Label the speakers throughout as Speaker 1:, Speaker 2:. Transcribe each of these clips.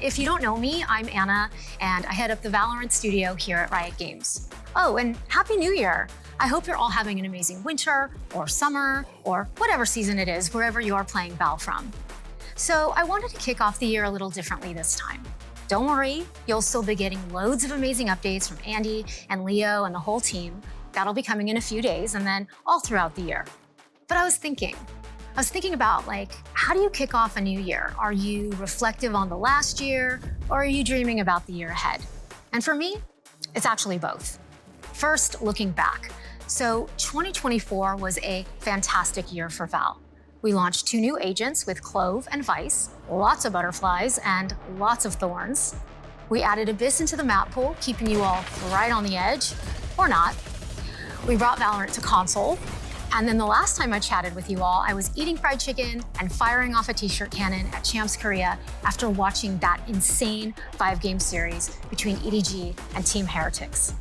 Speaker 1: if you don't know me, I'm Anna, and I head up the Valorant studio here at Riot Games. Oh, and Happy New Year! I hope you're all having an amazing winter, or summer, or whatever season it is, wherever you are playing Val from. So I wanted to kick off the year a little differently this time. Don't worry, you'll still be getting loads of amazing updates from Andy and Leo and the whole team. That'll be coming in a few days and then all throughout the year. But I was thinking about how do you kick off a new year? Are you reflective on the last year, or are you dreaming about the year ahead? And for me, it's actually both. First, looking back. So 2024 was a fantastic year for Val. We launched 2 new agents with Clove and Vice, lots of butterflies and lots of thorns. We added Abyss into the map pool, keeping you all right on the edge, or not. We brought Valorant to console. And then the last time I chatted with you all, I was eating fried chicken and firing off a t-shirt cannon at Champs Korea after watching that insane 5-game series between EDG and Team Heretics.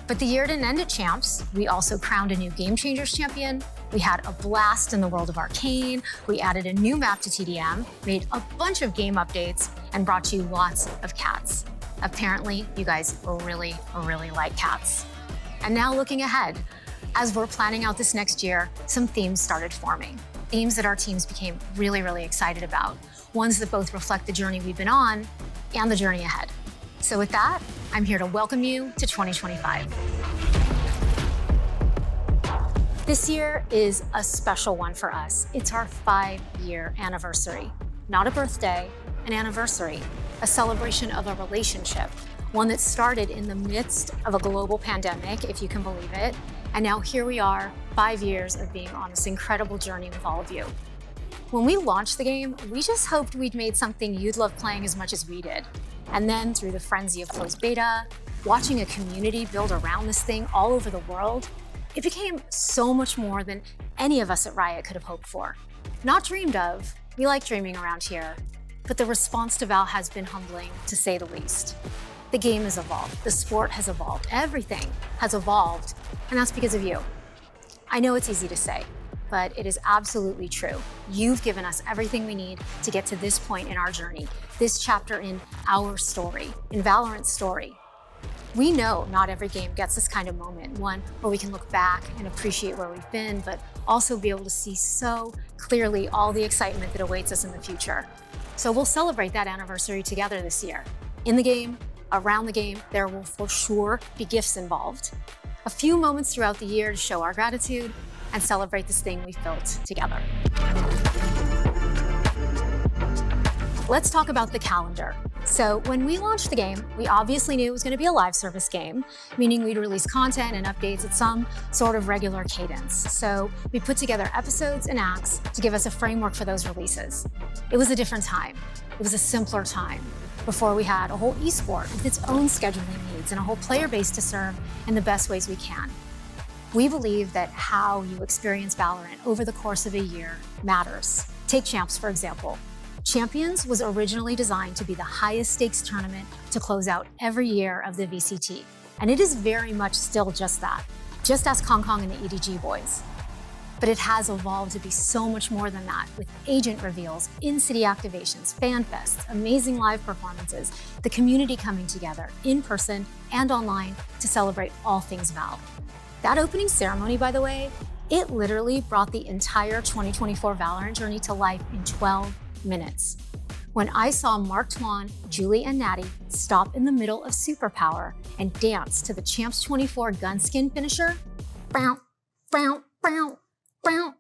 Speaker 1: But the year didn't end at Champs. We also crowned a new Game Changers champion. We had a blast in the world of Arcane. We added a new map to TDM, made a bunch of game updates, and brought you lots of cats. Apparently, you guys really, really like cats. And now looking ahead, as we're planning out this next year, some themes started forming. Themes that our teams became really, really excited about. Ones that both reflect the journey we've been on and the journey ahead. So with that, I'm here to welcome you to 2025. This year is a special one for us. It's our 5-year anniversary. Not a birthday, an anniversary, a celebration of a relationship, one that started in the midst of a global pandemic, if you can believe it. And now here we are, 5 years of being on this incredible journey with all of you. When we launched the game, we just hoped we'd made something you'd love playing as much as we did. And then through the frenzy of closed beta, watching a community build around this thing all over the world, it became so much more than any of us at Riot could have hoped for. Not dreamed of, we like dreaming around here, but the response to Val has been humbling, to say the least. The game has evolved, the sport has evolved, everything has evolved, and that's because of you. I know it's easy to say, but it is absolutely true. You've given us everything we need to get to this point in our journey, this chapter in our story, in Valorant's story. We know not every game gets this kind of moment, one where we can look back and appreciate where we've been, but also be able to see so clearly all the excitement that awaits us in the future. So we'll celebrate that anniversary together this year. In the game, around the game, there will for sure be gifts involved. A few moments throughout the year to show our gratitude and celebrate this thing we've built together. Let's talk about the calendar. So when we launched the game, we obviously knew it was going to be a live service game, meaning we'd release content and updates at some sort of regular cadence. So we put together episodes and acts to give us a framework for those releases. It was a different time. It was a simpler time, before we had a whole esport with its own scheduling needs and a whole player base to serve in the best ways we can. We believe that how you experience Valorant over the course of a year matters. Take Champs, for example. Champions was originally designed to be the highest stakes tournament to close out every year of the VCT. And it is very much still just that. Just ask Kong Kong and the EDG boys. But it has evolved to be so much more than that, with agent reveals, in-city activations, fan fests, amazing live performances, the community coming together in person and online to celebrate all things Val. That opening ceremony, by the way, it literally brought the entire 2024 Valorant journey to life in 12 minutes. When I saw Mark Twan, Julie, and Natty stop in the middle of Superpower and dance to the Champs 24 gun skin finisher, bow, bow, bow, bow.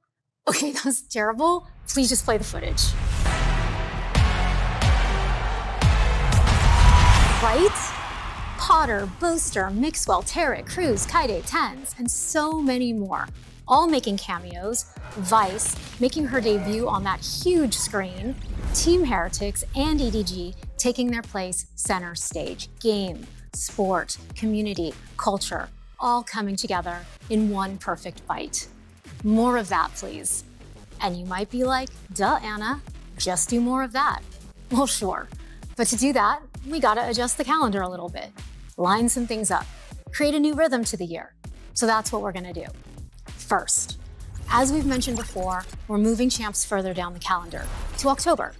Speaker 1: Okay, that was terrible. Please just play the footage. Right? Potter, Booster, Mixwell, Tarek, Cruz, Kaide, Tens, and so many more, all making cameos, Vice making her debut on that huge screen, Team Heretics and EDG taking their place center stage. Game, sport, community, culture, all coming together in one perfect bite. More of that, please. And you might be like, duh, Anna, just do more of that. Well, sure. But to do that, we gotta adjust the calendar a little bit, line some things up, create a new rhythm to the year. So that's what we're gonna do. First, as we've mentioned before, we're moving Champs further down the calendar to October.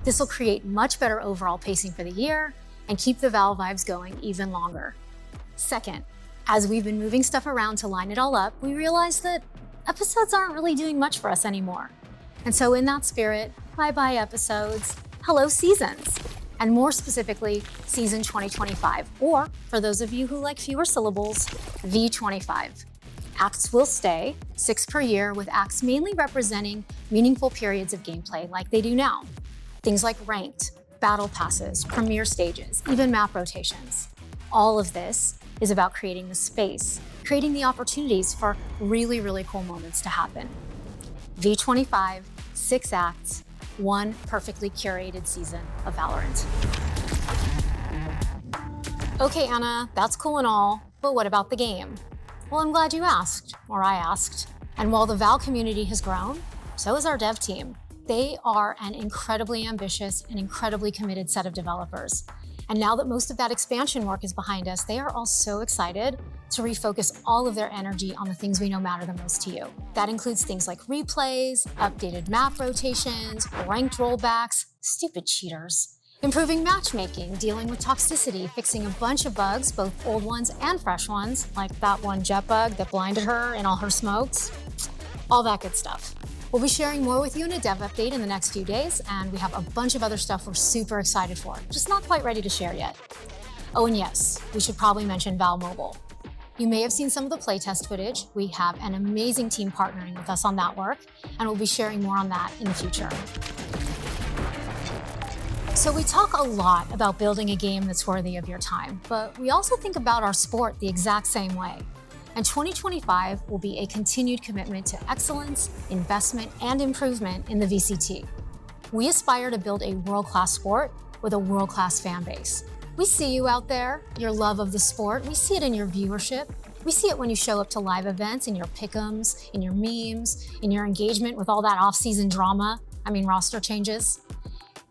Speaker 1: This will create much better overall pacing for the year and keep the Val vibes going even longer. Second, as we've been moving stuff around to line it all up, we realized that episodes aren't really doing much for us anymore. And so in that spirit, bye-bye episodes, hello seasons, and more specifically, season 2025, or for those of you who like fewer syllables, V25. Acts will stay, 6 per year, with acts mainly representing meaningful periods of gameplay like they do now. Things like ranked, battle passes, premier stages, even map rotations. All of this is about creating the space, creating the opportunities for really, really cool moments to happen. V25, 6 acts, 1 perfectly curated season of Valorant. Okay, Anna, that's cool and all, but what about the game? Well, I'm glad you asked, or I asked. And while the Val community has grown, so has our dev team. They are an incredibly ambitious and incredibly committed set of developers. And now that most of that expansion work is behind us, they are all so excited to refocus all of their energy on the things we know matter the most to you. That includes things like replays, updated map rotations, ranked rollbacks, stupid cheaters, improving matchmaking, dealing with toxicity, fixing a bunch of bugs, both old ones and fresh ones, like that one jet bug that blinded her in all her smokes, all that good stuff. We'll be sharing more with you in a dev update in the next few days, and we have a bunch of other stuff we're super excited for, just not quite ready to share yet. Oh, and yes, we should probably mention Val Mobile. You may have seen some of the playtest footage. We have an amazing team partnering with us on that work, and we'll be sharing more on that in the future. So we talk a lot about building a game that's worthy of your time, but we also think about our sport the exact same way. And 2025 will be a continued commitment to excellence, investment, and improvement in the VCT. We aspire to build a world-class sport with a world-class fan base. We see you out there, your love of the sport. We see it in your viewership. We see it when you show up to live events, in your pick'ems, in your memes, in your engagement with all that off-season drama, roster changes.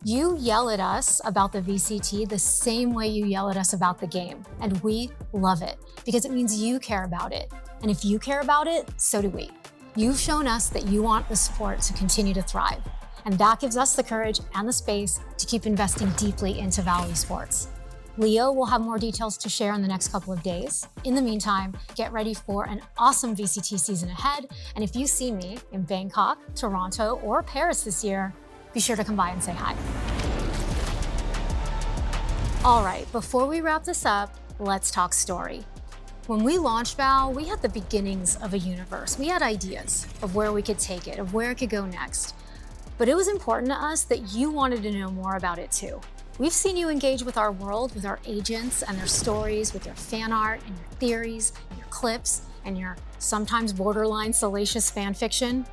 Speaker 1: You yell at us about the VCT the same way you yell at us about the game, and we love it because it means you care about it. And if you care about it, so do we. You've shown us that you want the sport to continue to thrive, and that gives us the courage and the space to keep investing deeply into Val Esports. Leo will have more details to share in the next couple of days. In the meantime, get ready for an awesome VCT season ahead, and if you see me in Bangkok, Toronto, or Paris this year, be sure to come by and say hi. All right, before we wrap this up, let's talk story. When we launched Val, we had the beginnings of a universe. We had ideas of where we could take it, of where it could go next. But it was important to us that you wanted to know more about it too. We've seen you engage with our world, with our agents and their stories, with your fan art and your theories and your clips and your sometimes borderline salacious fan fiction.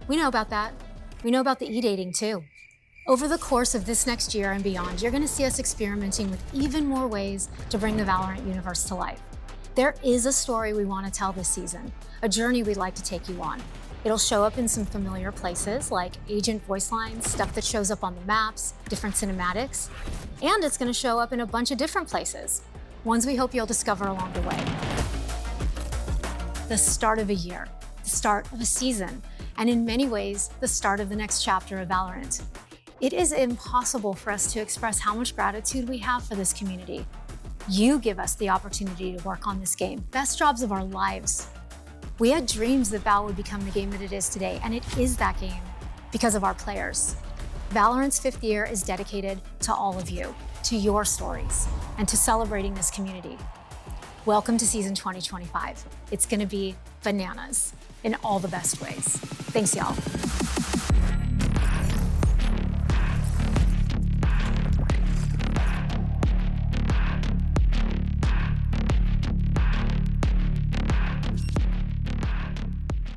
Speaker 1: We know about that. We know about the e-dating too. Over the course of this next year and beyond, you're gonna see us experimenting with even more ways to bring the Valorant universe to life. There is a story we wanna tell this season, a journey we'd like to take you on. It'll show up in some familiar places like agent voice lines, stuff that shows up on the maps, different cinematics, and it's gonna show up in a bunch of different places, ones we hope you'll discover along the way. The start of a year, the start of a season, and in many ways, the start of the next chapter of Valorant. It is impossible for us to express how much gratitude we have for this community. You give us the opportunity to work on this game, best jobs of our lives. We had dreams that Val would become the game that it is today, and it is that game because of our players. Valorant's 5th year is dedicated to all of you, to your stories, and to celebrating this community. Welcome to season 2025. It's gonna be bananas in all the best ways. Thanks, y'all.